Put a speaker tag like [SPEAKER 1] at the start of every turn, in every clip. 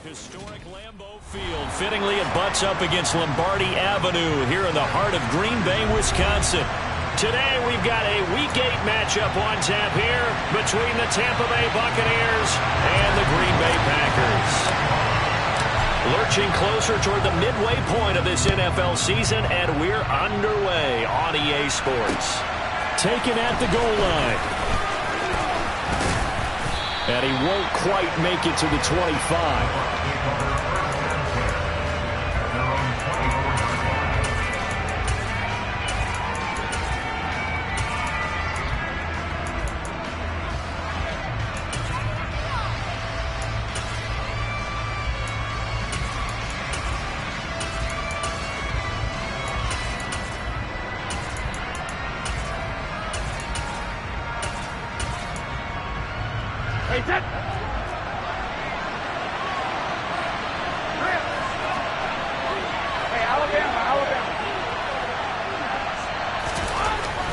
[SPEAKER 1] Historic Lambeau Field. Fittingly, it butts up against Lombardi Avenue here in the heart of Green Bay, Wisconsin. Today, we've got a Week 8 matchup on tap here between the Tampa Bay Buccaneers and the Green Bay Packers. Lurching closer toward the midway point of this NFL season, and we're underway on EA Sports. Taken at the goal line. And he won't quite make it to the 25.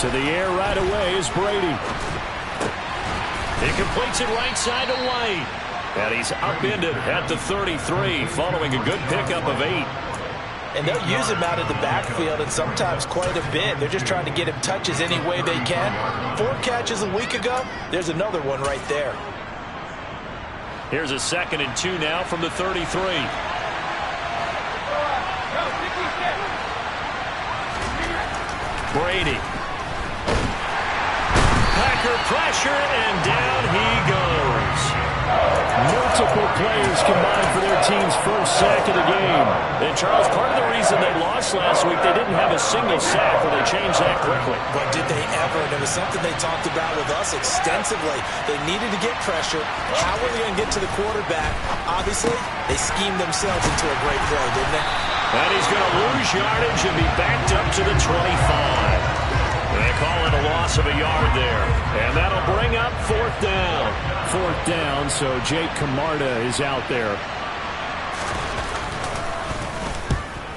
[SPEAKER 1] To the air right away is Brady. He completes it right side to White. And he's upended at the 33 following a good pickup of 8.
[SPEAKER 2] And they'll use him out of the backfield and sometimes quite a bit. They're just trying to get him touches any way they can. 4 catches a week ago. There's another one right there.
[SPEAKER 1] Here's a 2nd and 2 now from the 33. Brady. Packer pressure, and down he goes. Multiple players combined for their team's first sack of the game. And, Charles, part of the reason they lost last week, they didn't have a single sack, but they changed that quickly.
[SPEAKER 2] But did they ever? And it was something they talked about with us extensively. They needed to get pressure. How were they going to get to the quarterback? Obviously, they schemed themselves into a great play, didn't they?
[SPEAKER 1] And he's going to lose yardage and be backed up to the 25. They call it a loss of a yard there. And that'll bring up 4th down. 4th down, so Jake Camarda is out there.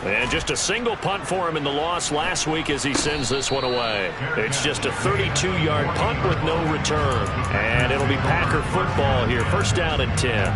[SPEAKER 1] And just a single punt for him in the loss last week as he sends this one away. It's just a 32-yard punt with no return. And it'll be Packer football here. 1st down and 10.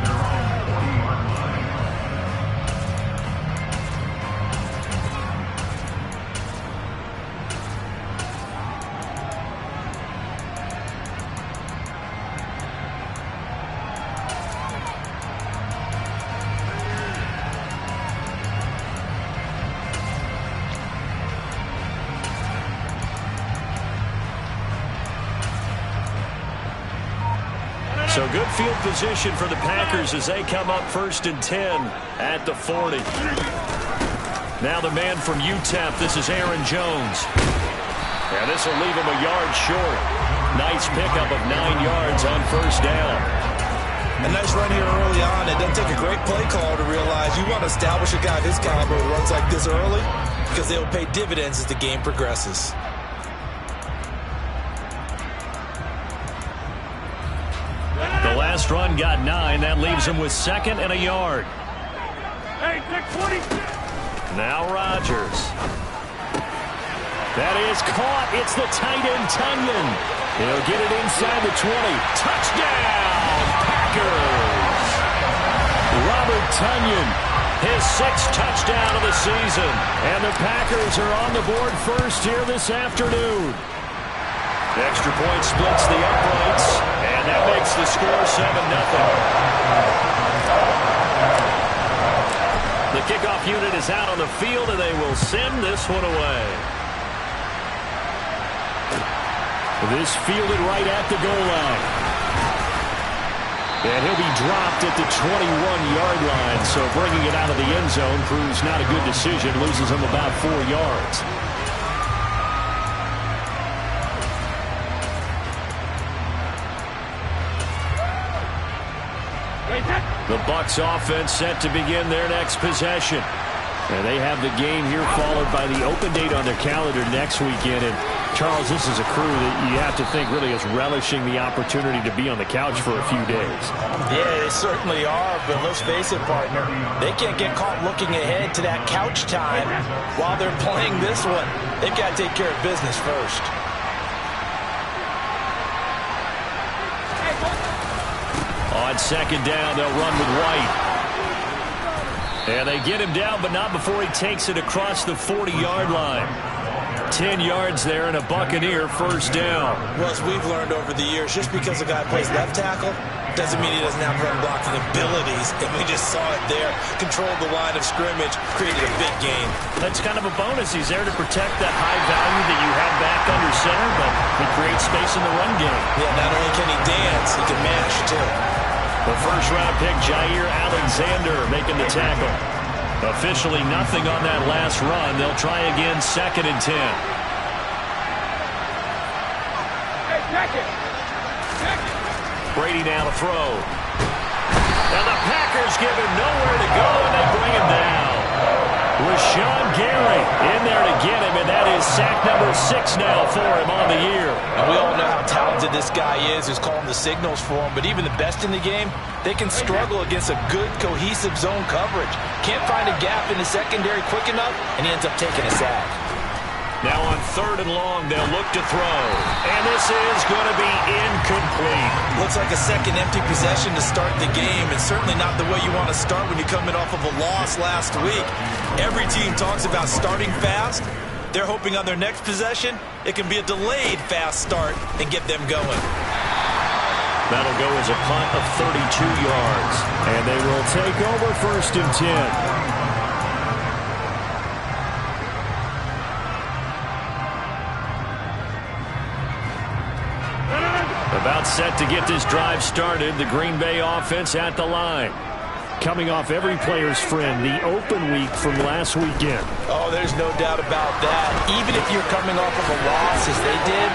[SPEAKER 1] So good field position for the Packers as they come up 1st and 10 at the 40. Now the man from UTEP, this is Aaron Jones. And this will leave him a yard short. Nice pickup of 9 yards on 1st down.
[SPEAKER 2] A nice run here early on. It doesn't take a great play call to realize you want to establish a guy of his caliber who runs like this early because they will pay dividends as the game progresses.
[SPEAKER 1] The last run got 9. That leaves him with 2nd and a yard.
[SPEAKER 3] Hey, 646.
[SPEAKER 1] Now Rodgers. That is caught. It's the tight end, Tunyon. He'll get it inside the 20. Touchdown, Packers. Robert Tunyon, his 6th touchdown of the season. And the Packers are on the board first here this afternoon. The extra point splits the uprights, and that makes the score 7-0. The kickoff unit is out on the field, and they will send this one away. This fielded right at the goal line. And he'll be dropped at the 21-yard line, so bringing it out of the end zone proves not a good decision, loses him about 4 yards. The Bucs offense set to begin their next possession. And they have the game here followed by the open date on their calendar next weekend. And Charles, this is a crew that you have to think really is relishing the opportunity to be on the couch for a few days.
[SPEAKER 2] Yeah, they certainly are, but let's face it, partner, they can't get caught looking ahead to that couch time while they're playing this one. They've got to take care of business first.
[SPEAKER 1] On 2nd down, they'll run with White. And they get him down, but not before he takes it across the 40-yard line. 10 yards there and a Buccaneer first down.
[SPEAKER 2] Well, as we've learned over the years, just because a guy plays left tackle doesn't mean he doesn't have run blocking abilities. And we just saw it there. Controlled the line of scrimmage, created a big gain.
[SPEAKER 1] That's kind of a bonus. He's there to protect that high value that you have back under center, but he creates space in the run game.
[SPEAKER 2] Yeah, not only can he dance, he can mash too.
[SPEAKER 1] The first-round pick, Jair Alexander, making the tackle. Officially nothing on that last run. They'll try again, 2nd and 10. Brady now to throw. And the Packers give him nowhere to go, and they bring him down. Rashawn Gary in there to get him, and that is sack number 6 now for him on the year.
[SPEAKER 2] And we all know how talented this guy is who's calling the signals for him, but even the best in the game, they can struggle against a good, cohesive zone coverage. Can't find a gap in the secondary quick enough, and he ends up taking a sack.
[SPEAKER 1] Now on 3rd and long, they'll look to throw. And this is going to be incomplete.
[SPEAKER 2] Looks like a second empty possession to start the game, and certainly not the way you want to start when you're coming off of a loss last week. Every team talks about starting fast. They're hoping on their next possession, it can be a delayed fast start and get them going.
[SPEAKER 1] That'll go as a punt of 32 yards. And they will take over 1st and 10. About set to get this drive started. The Green Bay offense at the line. Coming off every player's friend, the open week from last weekend.
[SPEAKER 2] Oh, there's no doubt about that. Even if you're coming off of a loss as they did,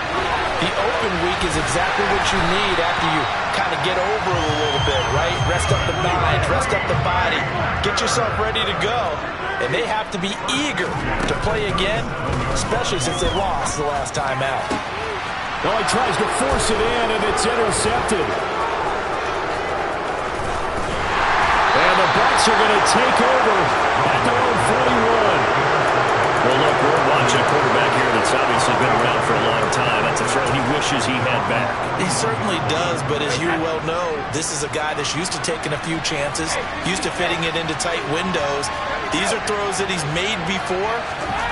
[SPEAKER 2] the open week is exactly what you need after you kind of get over it a little bit, right? Rest up the mind, rest up the body, get yourself ready to go. And they have to be eager to play again, especially since they lost the last time out.
[SPEAKER 1] Well, he tries to force it in, and it's intercepted. And the Bucs are going to take over at their own 41. Well, look, we're watching a quarterback here that's obviously been around for a long time. That's a throw he wishes he had back.
[SPEAKER 2] He certainly does, but as you well know, this is a guy that's used to taking a few chances, used to fitting it into tight windows. These are throws that he's made before.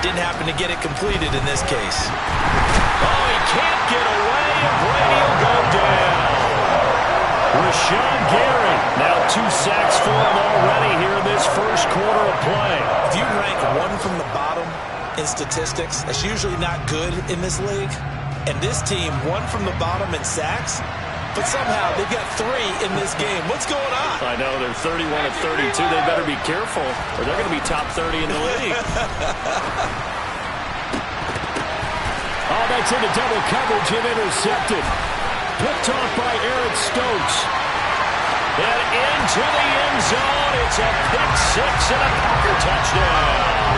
[SPEAKER 2] Didn't happen to get it completed in this case.
[SPEAKER 1] Oh, he can't get away, and Brady will go down. Rashawn Gary, now 2 sacks for him already here in this first quarter of play.
[SPEAKER 2] If you rank one from the bottom in statistics, that's usually not good in this league. And this team, one from the bottom in sacks, but somehow they've got 3 in this game. What's going on?
[SPEAKER 1] I know, they're 31 of 32. They better be careful, or they're going to be top 30 in the league. Oh, that's into double coverage and intercepted. Picked off by Eric Stokes. And into the end zone. It's a pick 6 and a Packer touchdown.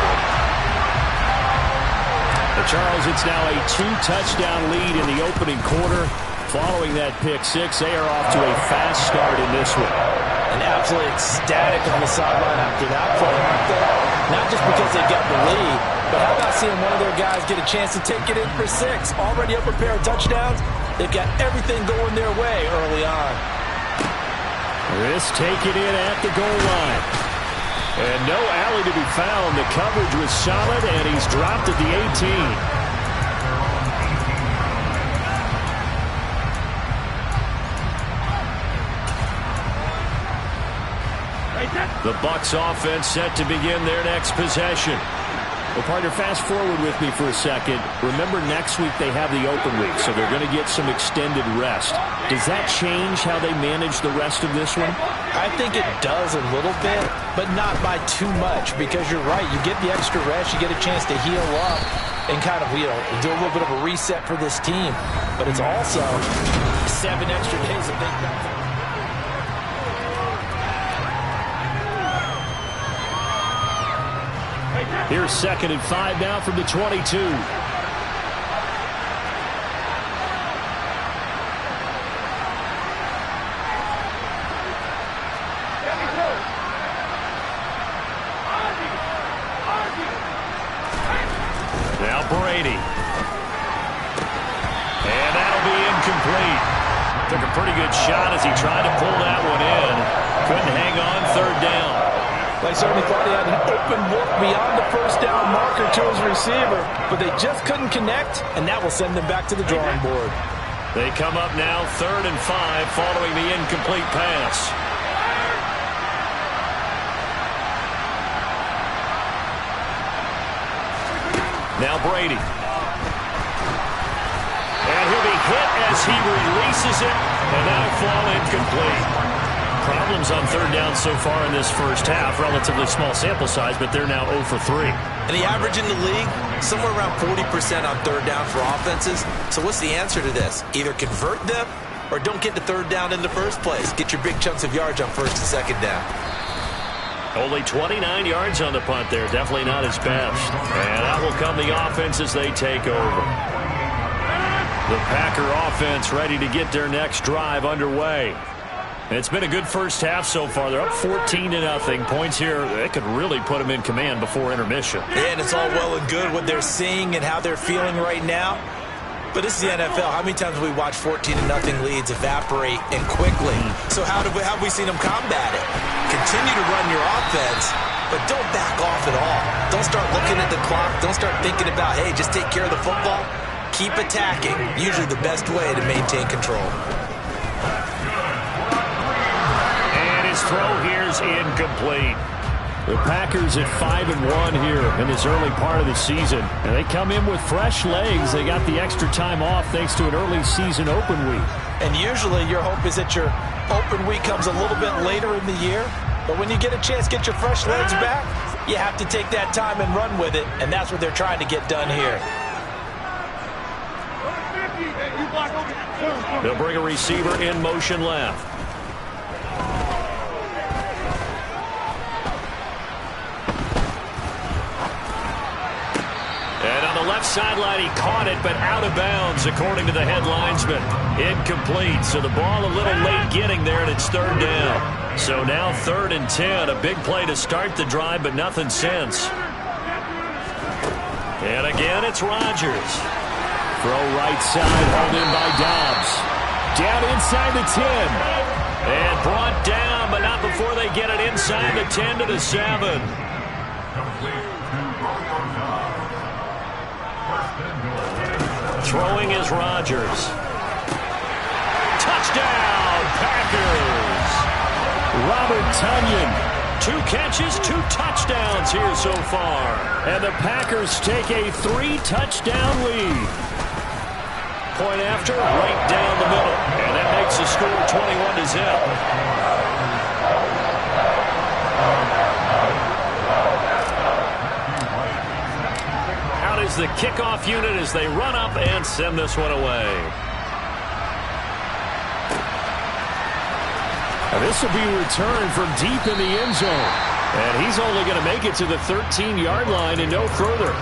[SPEAKER 1] Charles, it's now a 2-touchdown lead in the opening quarter. Following that pick 6, they are off to a fast start in this one.
[SPEAKER 2] And absolutely ecstatic on the sideline after that play, aren't they? Not just because they got the lead, but how about seeing one of their guys get a chance to take it in for 6? Already up a pair of touchdowns. They've got everything going their way early on.
[SPEAKER 1] This taken in at the goal line. And no alley to be found. The coverage was solid, and he's dropped at the 18. The Bucs offense set to begin their next possession. Well, partner, fast forward with me for a second. Remember, next week they have the open week, so they're going to get some extended rest. Does that change how they manage the rest of this one?
[SPEAKER 2] I think it does a little bit, but not by too much, because you're right. You get the extra rest, you get a chance to heal up and kind of, do a little bit of a reset for this team. But it's also 7 extra days of big benefit.
[SPEAKER 1] Here's 2nd and 5 now from the 22. Now Brady. And that'll be incomplete. Took a pretty good shot as he tried to pull that one in. Couldn't hang on, 3rd down.
[SPEAKER 2] Well, he certainly thought he had an open look beyond the first down marker to his receiver, but they just couldn't connect, and that will send them back to the drawing board.
[SPEAKER 1] They come up now 3rd and 5 following the incomplete pass. Now Brady. And he'll be hit as he releases it, and that'll fall incomplete. Problems on 3rd down so far in this first half. Relatively small sample size, but they're now 0 for 3.
[SPEAKER 4] And the average in the league, somewhere around 40% on 3rd down for offenses. So what's the answer to this? Either convert them or don't get to 3rd down in the first place. Get your big chunks of yards on 1st and 2nd down.
[SPEAKER 1] Only 29 yards on the punt there. Definitely not his best. And out will come the offense as they take over. The Packer offense ready to get their next drive underway. It's been a good first half so far. They're up 14-0. Points here, they could really put them in command before intermission.
[SPEAKER 4] Yeah, and it's all well and good what they're seeing and how they're feeling right now. But this is the NFL. How many times have we watched 14-0 leads evaporate and quickly? So how have we seen them combat it? Continue to run your offense, but don't back off at all. Don't start looking at the clock. Don't start thinking about, hey, just take care of the football. Keep attacking. Usually the best way to maintain control.
[SPEAKER 1] And his throw here is incomplete. The Packers at 5-1 here in this early part of the season. And they come in with fresh legs. They got the extra time off thanks to an early season open week.
[SPEAKER 2] And usually your hope is that your open week comes a little bit later in the year. But when you get a chance to get your fresh legs back, you have to take that time and run with it. And that's what they're trying to get done here.
[SPEAKER 1] They'll bring a receiver in motion left. And on the left sideline, he caught it, but out of bounds, according to the head linesman. Incomplete, so the ball a little late getting there, and it's 3rd down. So now 3rd and 10, a big play to start the drive, but nothing since. And again, it's Rodgers. Throw right side, held in by Dobbs. Down inside the 10. And brought down, but not before they get it inside the 10 to the 7. Throwing is Rodgers. Touchdown, Packers. Robert Tonyan. 2 catches, 2 touchdowns here so far. And the Packers take a 3-touchdown lead. Point after, right down the middle. And that makes the score 21-0. Out is the kickoff unit as they run up and send this one away. Now this will be returned from deep in the end zone. And he's only going to make it to the 13-yard line and no further.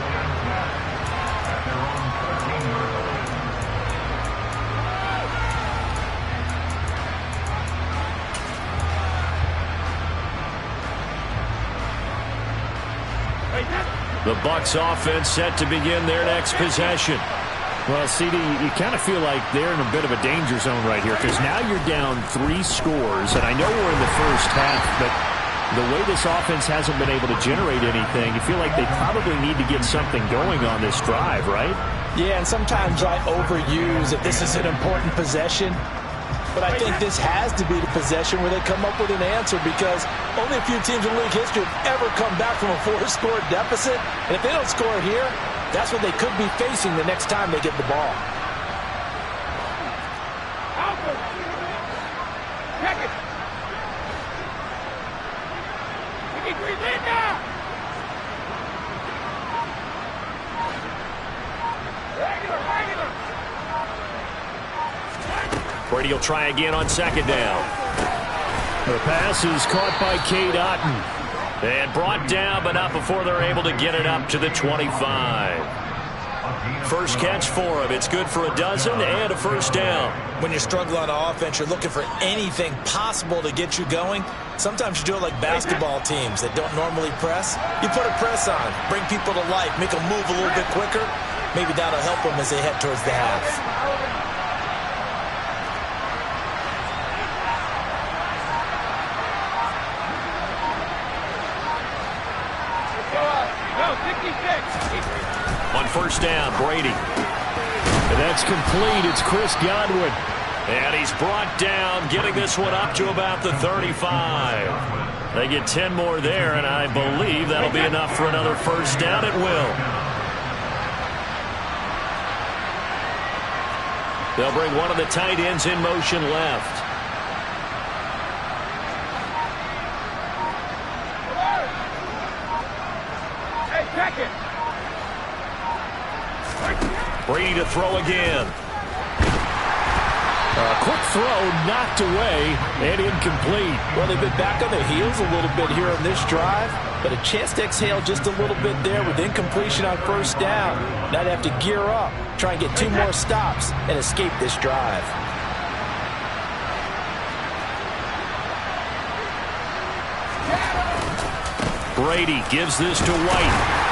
[SPEAKER 1] The Bucs offense set to begin their next possession. Well, CD, you kind of feel like they're in a bit of a danger zone right here because now you're down 3 scores, and I know we're in the first half, but the way this offense hasn't been able to generate anything, you feel like they probably need to get something going on this drive, right?
[SPEAKER 2] Yeah, and sometimes I overuse that this is an important possession. But I think this has to be the possession where they come up with an answer because only a few teams in league history have ever come back from a 4-score deficit. And if they don't score here, that's what they could be facing the next time they get the ball.
[SPEAKER 3] Check it.
[SPEAKER 1] Brady will try again on 2nd down. The pass is caught by Cade Otton. And brought down, but not before they're able to get it up to the 25. First catch for him. It's good for a dozen and a first down.
[SPEAKER 2] When you struggle on offense, you're looking for anything possible to get you going. Sometimes you do it like basketball teams that don't normally press. You put a press on, bring people to life, make them move a little bit quicker. Maybe that'll help them as they head towards the half.
[SPEAKER 1] On first down, Brady. And that's complete. It's Chris Godwin. And he's brought down, getting this one up to about the 35. They get 10 more there, and I believe that'll be enough for another first down. It will. They'll bring one of the tight ends in motion left. Brady to throw again. Quick throw knocked away and incomplete.
[SPEAKER 2] Well, they've been back on their heels a little bit here on this drive, but a chance to exhale just a little bit there with incompletion on first down. Now they have to gear up, try and get 2 more stops, and escape this drive.
[SPEAKER 1] Brady gives this to White.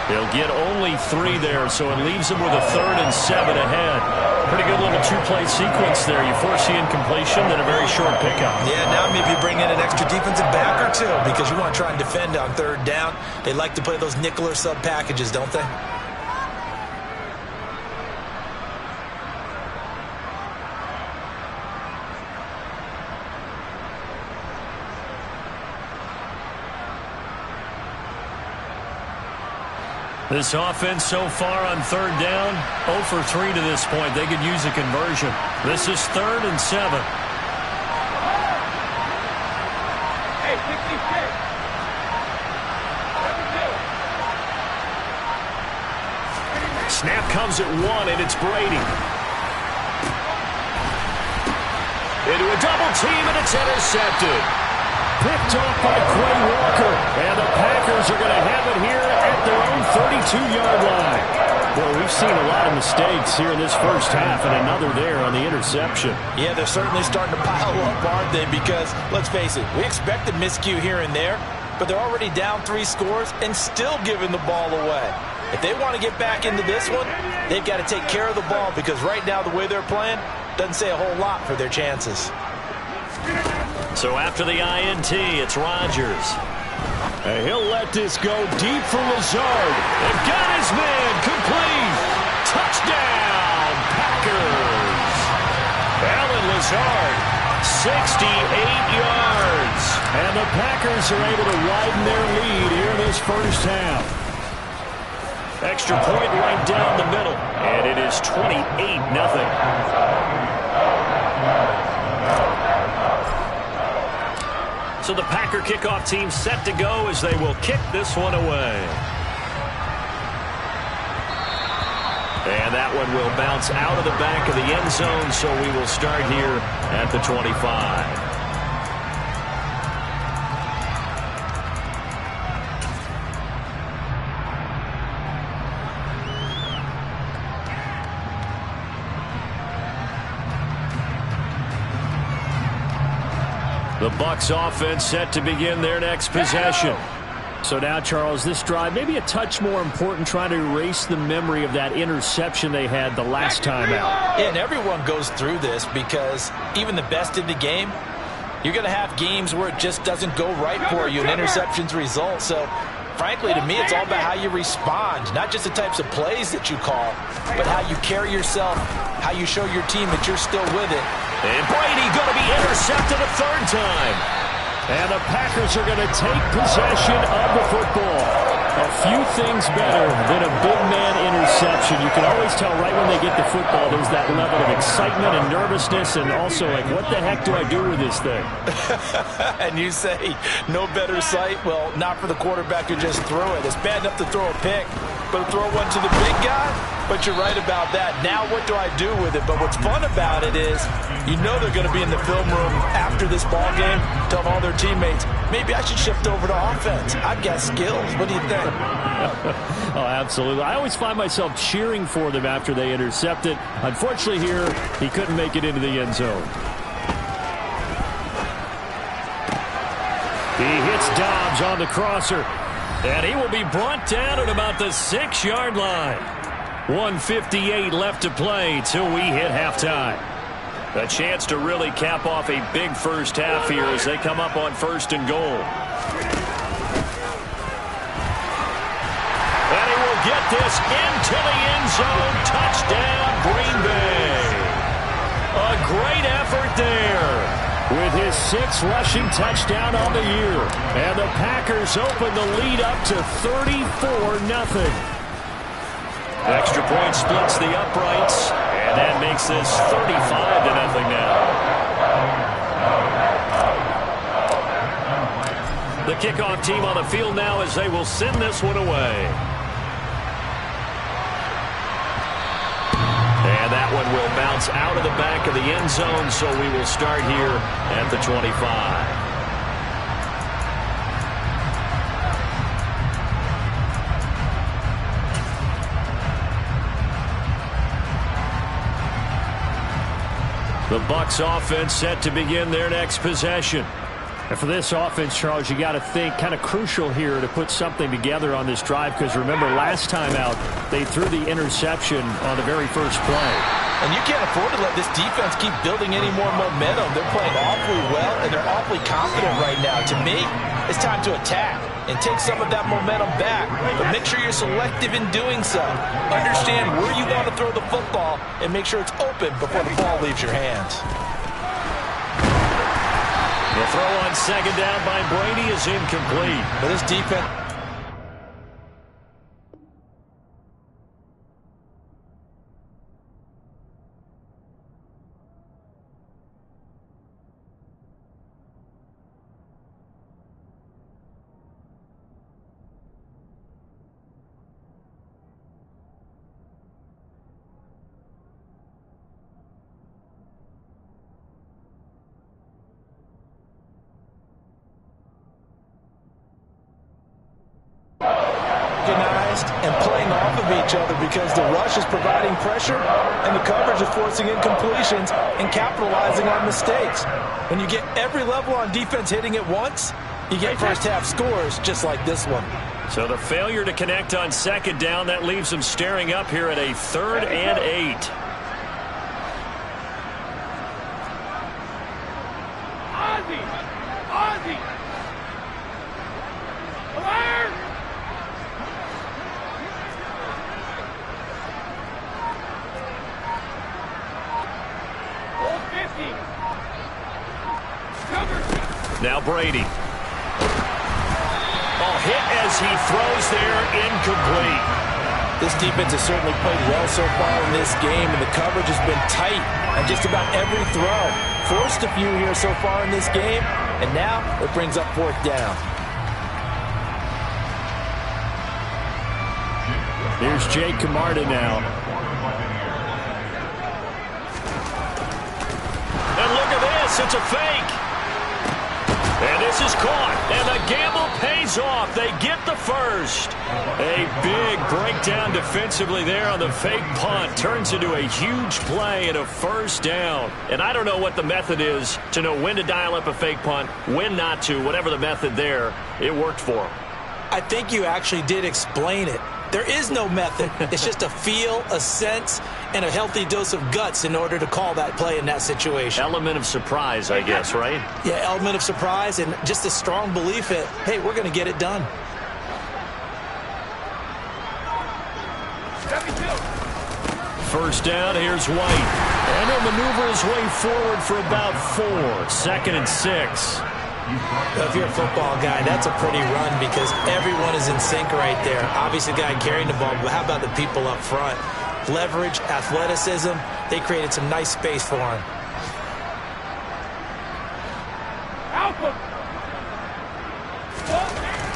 [SPEAKER 1] They'll get only 3 there, so it leaves them with a 3rd and 7 ahead. Pretty good little 2-play sequence there. You force the incompletion, then a very short pickup.
[SPEAKER 4] Yeah, now maybe you bring in an extra defensive back or 2 because you want to try and defend on 3rd down. They like to play those nickel or sub packages, don't they?
[SPEAKER 1] This offense so far on 3rd down, 0 for 3 to this point. They could use a conversion. This is 3rd and 7. Snap comes at 1, and it's Brady. Into a double team, and it's intercepted. Picked off by Quay Walker, and the Packers are going to have it here at their own 32-yard line. Well, we've seen a lot of mistakes here in this first half, and another there on the interception.
[SPEAKER 2] Yeah, they're certainly starting to pile up, aren't they? Because, let's face it, we expected miscue here and there, but they're already down 3 scores and still giving the ball away. If they want to get back into this one, they've got to take care of the ball because right now the way they're playing doesn't say a whole lot for their chances.
[SPEAKER 1] So after the INT, it's Rodgers. And he'll let this go deep for Lazard. They've got his man complete. Touchdown, Packers. Alan Lazard, 68 yards. And the Packers are able to widen their lead here in this first half. Extra point right down the middle. And it is 28-0. So the Packer kickoff team set to go as they will kick this one away. And that one will bounce out of the back of the end zone, so we will start here at the 25. The Bucs offense set to begin their next possession. So now, Charles, this drive maybe a touch more important, trying to erase the memory of that interception they had the last time out.
[SPEAKER 2] Yeah, and everyone goes through this because even the best in the game, you're going to have games where it just doesn't go right for you and interceptions result. So, frankly, to me, it's all about how you respond, not just the types of plays that you call, but how you carry yourself, how you show your team that you're still with it.
[SPEAKER 1] And Brady going to be intercepted a 3rd time. And the Packers are going to take possession of the football. A few things better than a big man interception. You can always tell right when they get the football, there's that level of excitement and nervousness, and also like, what the heck do I do with this thing?
[SPEAKER 2] And you say, no better sight? Well, not for the quarterback who just threw it. It's bad enough to throw a pick, but to throw one to the big guy? But you're right about that. Now what do I do with it? But what's fun about it is you know they're going to be in the film room after this ball game telling all their teammates, maybe I should shift over to offense. I've got skills. What do you think?
[SPEAKER 1] Oh, absolutely. I always find myself cheering for them after they intercept it. Unfortunately here, he couldn't make it into the end zone. He hits Dobbs on the crosser. And he will be brought down at about the 6-yard line. 1:58 left to play till we hit halftime. A chance to really cap off a big first half here as they come up on 1st and goal. get this into the end zone. Touchdown, Green Bay. A great effort there with his 6th rushing touchdown on the year. And the Packers open the lead up to 34-0. Extra point splits the uprights, and that makes this 35-0 now. The kickoff team on the field now as they will send this one away. And that one will bounce out of the back of the end zone, so we will start here at the 25. The Bucs offense set to begin their next possession. And for this offense, Charles, you got to think kind of crucial here to put something together on this drive, because remember last time out they threw the interception on the very first play.
[SPEAKER 2] And you can't afford to let this defense keep building any more momentum. They're playing awfully well, and they're awfully confident right now. To me, it's time to attack and take some of that momentum back. But make sure you're selective in doing so. Understand where you want to throw the football and make sure it's open before the ball leaves your hands.
[SPEAKER 1] The throw on second down by Brady is incomplete.
[SPEAKER 2] But this defense... and playing off of each other, because the rush is providing pressure and the coverage is forcing incompletions and capitalizing on mistakes. When you get every level on defense hitting at once, you get first half scores just like this one.
[SPEAKER 1] So the failure to connect on second down, that leaves them staring up here at a 3rd and 8.
[SPEAKER 3] Ozzie! Fire!
[SPEAKER 1] Now Brady. Oh, hit as he throws there, incomplete.
[SPEAKER 2] This defense has certainly played well so far in this game, and the coverage has been tight on just about every throw. Forced a few here so far in this game, and now it brings up 4th down.
[SPEAKER 1] Here's Jake Camarda now. And look at this, it's a fake. And this is caught, and the gamble pays off. They get the first. A big breakdown defensively there on the fake punt. Turns into a huge play and a 1st down. And I don't know what the method is to know when to dial up a fake punt, when not to. Whatever the method there, it worked for them.
[SPEAKER 2] I think you actually did explain it. There is no method. It's just a feel, a sense, and a healthy dose of guts in order to call that play in that situation.
[SPEAKER 1] Element of surprise, I guess, right?
[SPEAKER 2] Yeah, element of surprise and just a strong belief that, hey, we're going to get it done.
[SPEAKER 1] First down, here's White. And he'll maneuver his way forward for about 4. 2nd and 6.
[SPEAKER 2] If you're a football guy, that's a pretty run because everyone is in sync right there. Obviously, the guy carrying the ball, but how about the people up front? Leverage, athleticism, they created some nice space for him.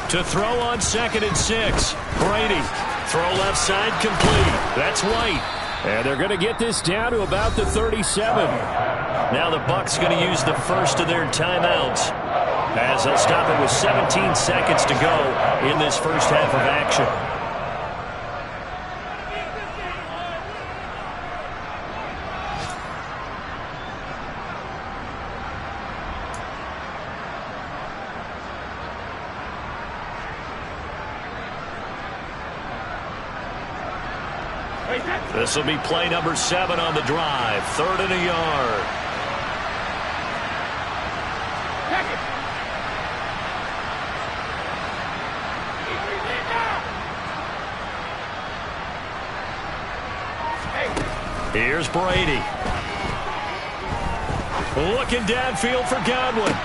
[SPEAKER 1] To throw on 2nd and 6. Brady. Throw left side complete. That's White. And they're going to get this down to about the 37. Now the Bucs going to use the first of their timeouts, as they'll stop it with 17 seconds to go in this first half of action. This will be play number 7 on the drive. 3rd and a yard. Here's Brady. Looking downfield for Godwin.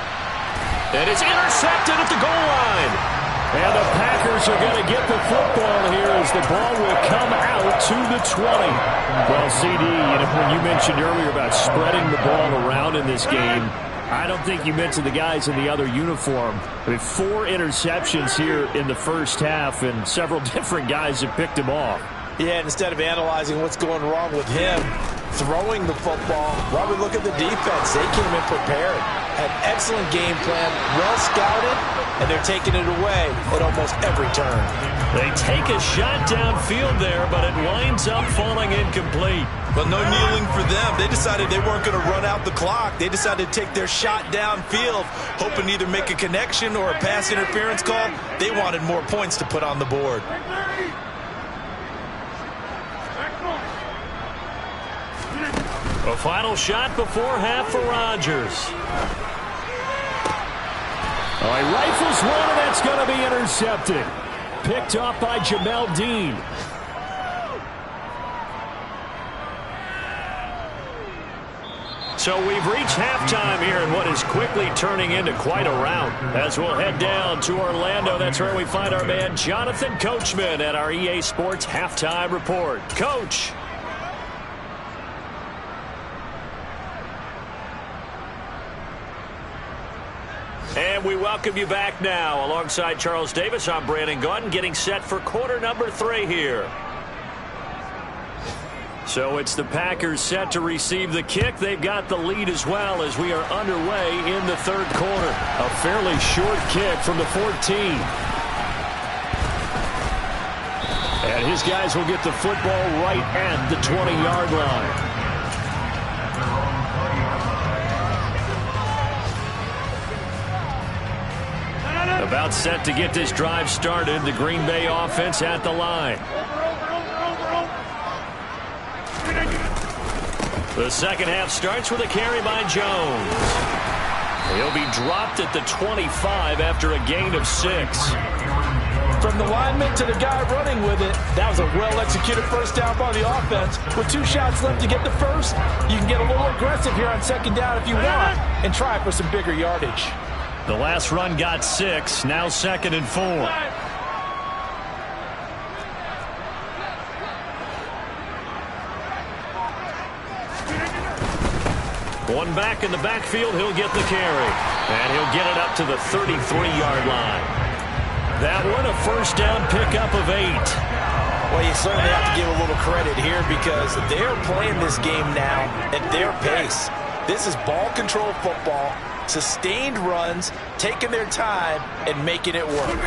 [SPEAKER 1] And it's intercepted at the goal line. And the Packers are going to get the football here as the ball will come out to the 20. Well, CD, when you mentioned earlier about spreading the ball around in this game, I don't think you mentioned the guys in the other uniform. I mean, 4 interceptions here in the first half, and several different guys have picked him off.
[SPEAKER 2] Yeah, and instead of analyzing what's going wrong with him throwing the football, while we look at the defense, they came in prepared. Had excellent game plan, well scouted, and they're taking it away at almost every turn.
[SPEAKER 1] They take a shot downfield there, but it winds up falling incomplete.
[SPEAKER 4] But no kneeling for them. They decided they weren't going to run out the clock. They decided to take their shot downfield, hoping to either make a connection or a pass interference call. They wanted more points to put on the board.
[SPEAKER 1] A final shot before half for Rodgers. Oh, he rifles one, and that's going to be intercepted. Picked off by Jamel Dean. So we've reached halftime here in what is quickly turning into quite a rout. As we'll head down to Orlando, that's where we find our man Jonathan Coachman at our EA Sports Halftime Report. Coach. And we welcome you back now. Alongside Charles Davis, I'm Brandon Gaudin, getting set for quarter number 3 here. So it's the Packers set to receive the kick. They've got the lead as well as we are underway in the third quarter. A fairly short kick from the 14. And his guys will get the football right at the 20-yard line. About set to get this drive started. The Green Bay offense at the line. The second half starts with a carry by Jones. He'll be dropped at the 25 after a gain of 6.
[SPEAKER 2] From the lineman to the guy running with it, that was a well-executed first down by the offense. With 2 shots left to get the first, you can get a little aggressive here on second down if you want and try for some bigger yardage.
[SPEAKER 1] The last run got 6, now 2nd and 4. One back in the backfield, he'll get the carry. And he'll get it up to the 33-yard line. That one, a first down pickup of 8.
[SPEAKER 2] Well, you certainly have to give a little credit here because they're playing this game now at their pace. This is ball control football. Sustained runs, taking their time, and making it work.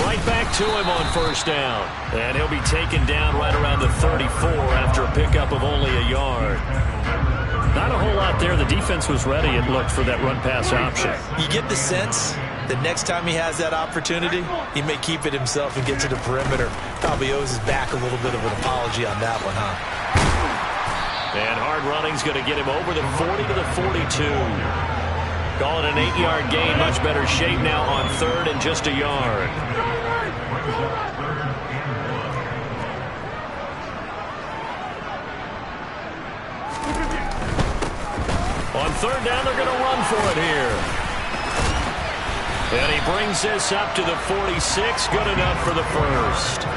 [SPEAKER 1] Right back to him on first down. And he'll be taken down right around the 34 after a pickup of only a yard. Not a whole lot there. The defense was ready, it looked, for that run-pass option.
[SPEAKER 2] You get the sense that next time he has that opportunity, he may keep it himself and get to the perimeter. Probably owes his back a little bit of an apology on that one, huh?
[SPEAKER 1] And hard running's going to get him over the 40 to the 42. Call it an 8-yard gain. Much better shape now on third and just a yard. On third down, they're going to run for it here. And he brings this up to the 46. Good enough for the first.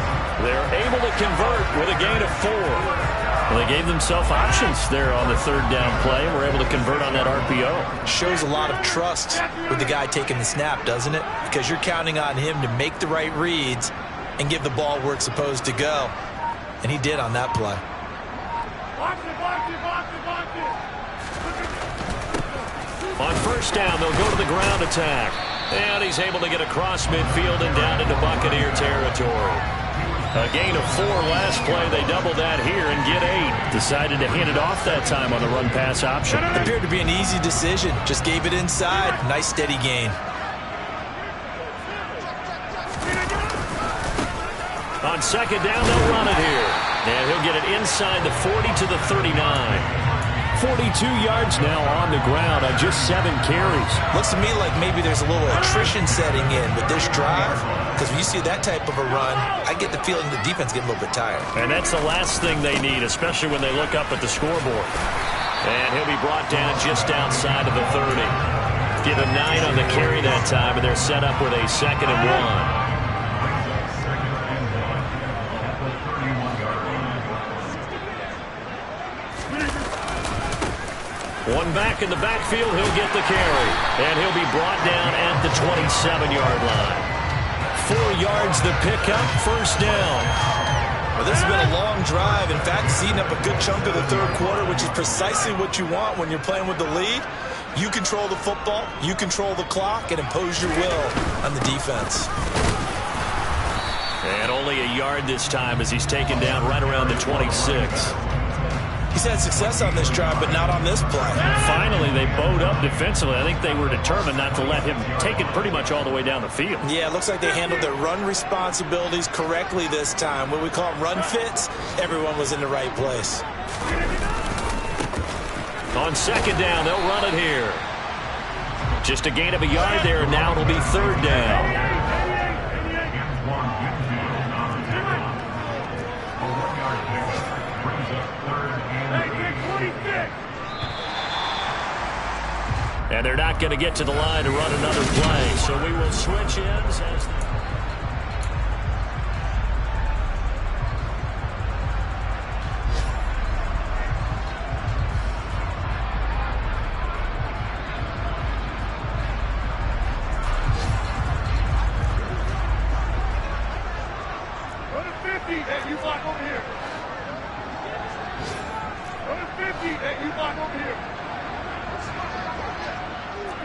[SPEAKER 1] They're able to convert with a gain of 4. Well, they gave themselves options there on the third down play and were able to convert on that RPO.
[SPEAKER 2] Shows a lot of trust with the guy taking the snap, doesn't it? Because you're counting on him to make the right reads and give the ball where it's supposed to go. And he did on that play.
[SPEAKER 1] On first down, they'll go to the ground attack. And he's able to get across midfield and down into Buccaneer territory. A gain of 4 last play. They double that here and get 8. Decided to hand it off that time on the run-pass option.
[SPEAKER 2] Appeared to be an easy decision. Just gave it inside. Nice steady gain.
[SPEAKER 1] On second down, they'll run it here. And he'll get it inside the 40 to the 39. 42 yards now on the ground on just 7 carries.
[SPEAKER 2] Looks to me like maybe there's a little attrition setting in with this drive, because when you see that type of a run, I get the feeling the defense getting a little bit tired.
[SPEAKER 1] And that's the last thing they need, especially when they look up at the scoreboard. And he'll be brought down just outside of the 30. Give him 9 on the carry that time, and they're set up with a 2nd and 1. One back in the backfield, he'll get the carry. And he'll be brought down at the 27-yard line. 4 yards the pickup, first down.
[SPEAKER 2] Well, this has been a long drive. In fact, it's eating up a good chunk of the third quarter, which is precisely what you want when you're playing with the lead. You control the football, you control the clock, and impose your will on the defense.
[SPEAKER 1] And only a yard this time as he's taken down right around the 26.
[SPEAKER 2] He's had success on this drive, but not on this play.
[SPEAKER 1] Finally, they bowed up defensively. I think they were determined not to let him take it pretty much all the way down the field.
[SPEAKER 2] Yeah, it looks like they handled their run responsibilities correctly this time. What we call them run fits, everyone was in the right place.
[SPEAKER 1] On 2nd down, they'll run it here. Just a gain of a yard there, and now it'll be 3rd down. And they're not going to get to the line to run another play, so we will switch ends as...
[SPEAKER 3] Run a 50, hey, you block over here. Run a 50, hey, you block over here.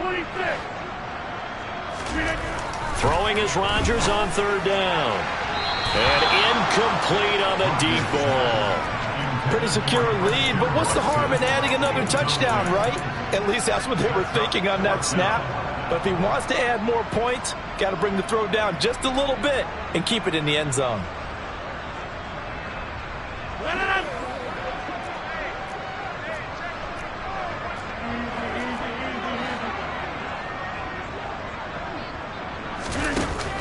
[SPEAKER 3] 26.
[SPEAKER 1] Throwing is Rodgers on 3rd down. And incomplete on the deep ball.
[SPEAKER 2] Pretty secure lead, but what's the harm in adding another touchdown, right? At least that's what they were thinking on that snap. But if he wants to add more points, got to bring the throw down just a little bit and keep it in the end zone.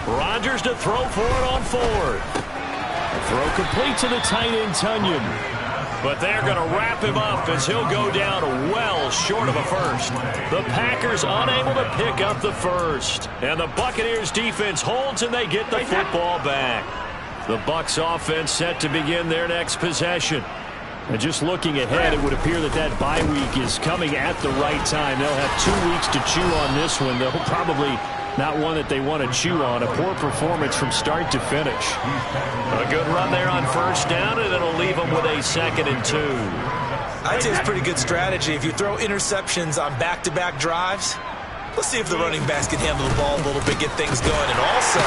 [SPEAKER 1] Rodgers to throw for it on 4th. Throw complete to the tight end, Tunyon. But they're going to wrap him up as he'll go down well short of a first. The Packers unable to pick up the first. And the Buccaneers defense holds and they get the football back. The Bucs offense set to begin their next possession. And just looking ahead, it would appear that that bye week is coming at the right time. They'll have 2 weeks to chew on this one. They'll probably not one that they want to chew on. A poor performance from start to finish. A good run there on first down, and it'll leave them with a 2nd and 2.
[SPEAKER 2] I'd say it's pretty good strategy. If you throw interceptions on back-to-back drives, let's see if the running backs can handle the ball a little bit, get things going. And also,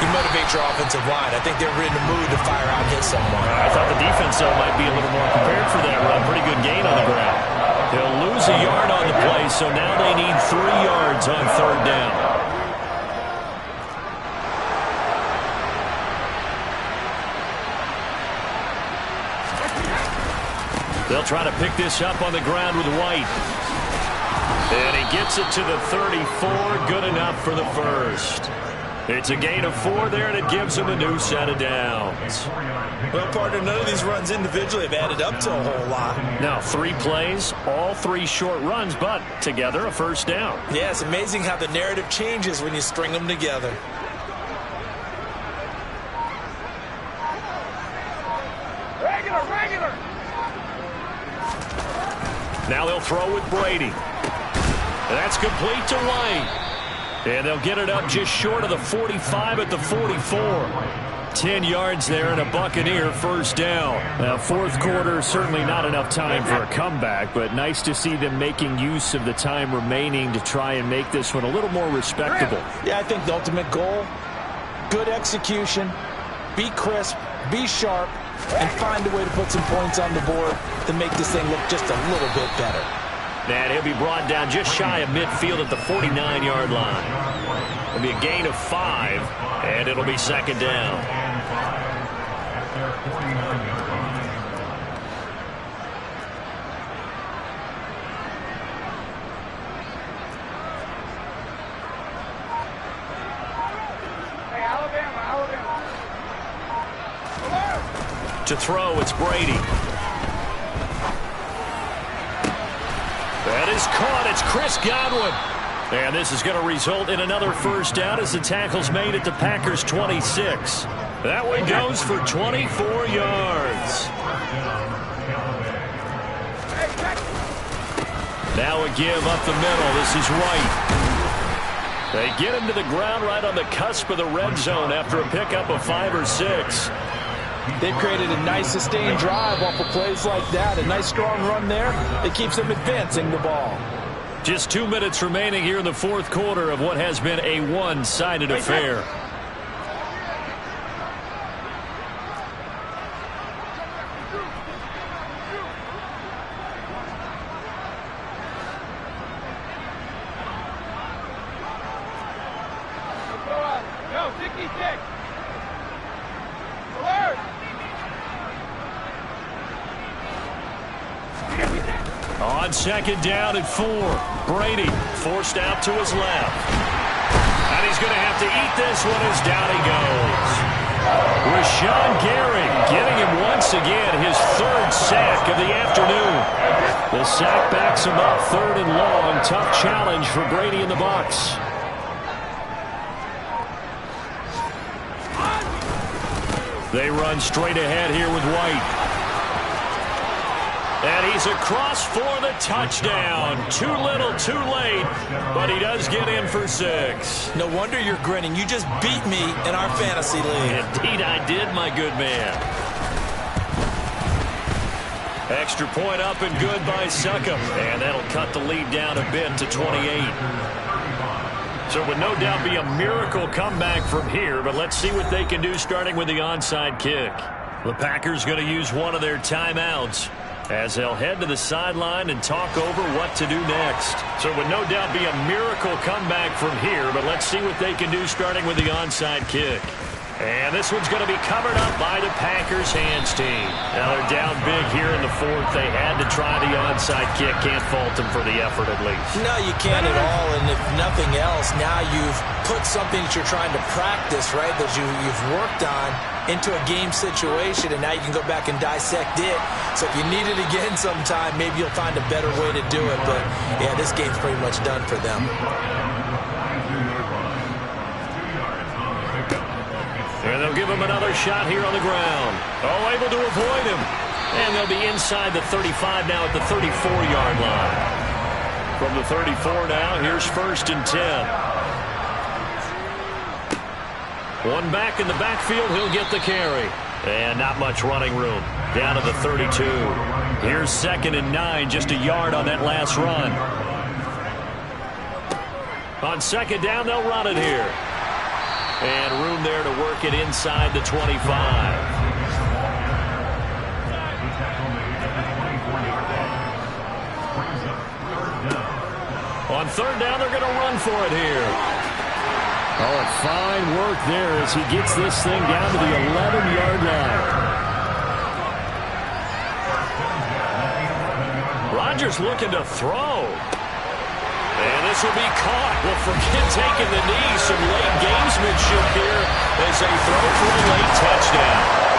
[SPEAKER 2] you motivate your offensive line. I think they're in the mood to fire out and hit someone.
[SPEAKER 1] I thought the defense, though, might be a little more prepared for that run. Pretty good gain on the ground. They'll lose a yard on the play, so now they need 3 yards on 3rd down. They'll try to pick this up on the ground with White. And he gets it to the 34. Good enough for the first. It's a gain of 4 there, and it gives them a new set of downs.
[SPEAKER 2] Well, partner, none of these runs individually have added up to a whole lot.
[SPEAKER 1] Now, 3 plays, all 3 short runs, but together a first down.
[SPEAKER 2] Yeah, it's amazing how the narrative changes when you string them together.
[SPEAKER 3] Regular.
[SPEAKER 1] Now they'll throw with Brady. That's complete to White. And they'll get it up just short of the 45 at the 44. 10 yards there and a Buccaneer first down. Now, 4th quarter, certainly not enough time for a comeback, but nice to see them making use of the time remaining to try and make this one a little more respectable.
[SPEAKER 2] Yeah, I think the ultimate goal, good execution, be crisp, be sharp, and find a way to put some points on the board to make this thing look just a little bit better.
[SPEAKER 1] And he'll be brought down just shy of midfield at the 49-yard line. It'll be a gain of 5, and it'll be 2nd down. To throw, it's Brady. That is caught. It's Chris Godwin. And this is going to result in another first down as the tackle's made at the Packers' 26. That one goes for 24 yards. Now a give up the middle. This is Wright. They get him to the ground right on the cusp of the red zone after a pickup of 5 or 6.
[SPEAKER 2] They've created a nice sustained drive off of plays like that. A nice strong run there. It keeps them advancing the ball.
[SPEAKER 1] Just 2 minutes remaining here in the fourth quarter of what has been a one-sided affair. On second down at 4, Brady forced out to his left. And he's going to have to eat this one as down he goes. Rashawn Gary getting him once again his 3rd sack of the afternoon. The sack backs him up 3rd and long. Tough challenge for Brady and the Bucs. They run straight ahead here with White. And he's across for the touchdown. Too little, too late, but he does get in for 6.
[SPEAKER 4] No wonder you're grinning. You just beat me in our fantasy league.
[SPEAKER 1] Indeed I did, my good man. Extra point up and good by Succop. And that'll cut the lead down a bit to 28. So it would no doubt be a miracle comeback from here, but let's see what they can do starting with the onside kick. The Packers going to use one of their timeouts as they'll head to the sideline and talk over what to do next. So it would no doubt be a miracle comeback from here, but let's see what they can do starting with the onside kick. And this one's going to be covered up by the Packers hands team. Now they're down big here in the 4th. They had to try the onside kick. Can't fault them for the effort at least.
[SPEAKER 4] No, you can't at all. And if nothing else, now you've put something that you're trying to practice, right, that you've worked on into a game situation, and now you can go back and dissect it. So if you need it again sometime, maybe you'll find a better way to do it. But, yeah, this game's pretty much done for them.
[SPEAKER 1] And they'll give him another shot here on the ground. Oh, able to avoid him. And they'll be inside the 35 now at the 34-yard line. From the 34 now, here's 1st and 10. One back in the backfield, he'll get the carry. And not much running room. Down to the 32. Here's 2nd and 9, just a yard on that last run. On 2nd down, they'll run it here. And room there to work it inside the 25. On 3rd down, they're going to run for it here. Oh, and fine work there as he gets this thing down to the 11-yard line. Rodgers looking to throw. And this will be caught. Well, forget taking the knee. Some late gamesmanship here as they throw for a late touchdown.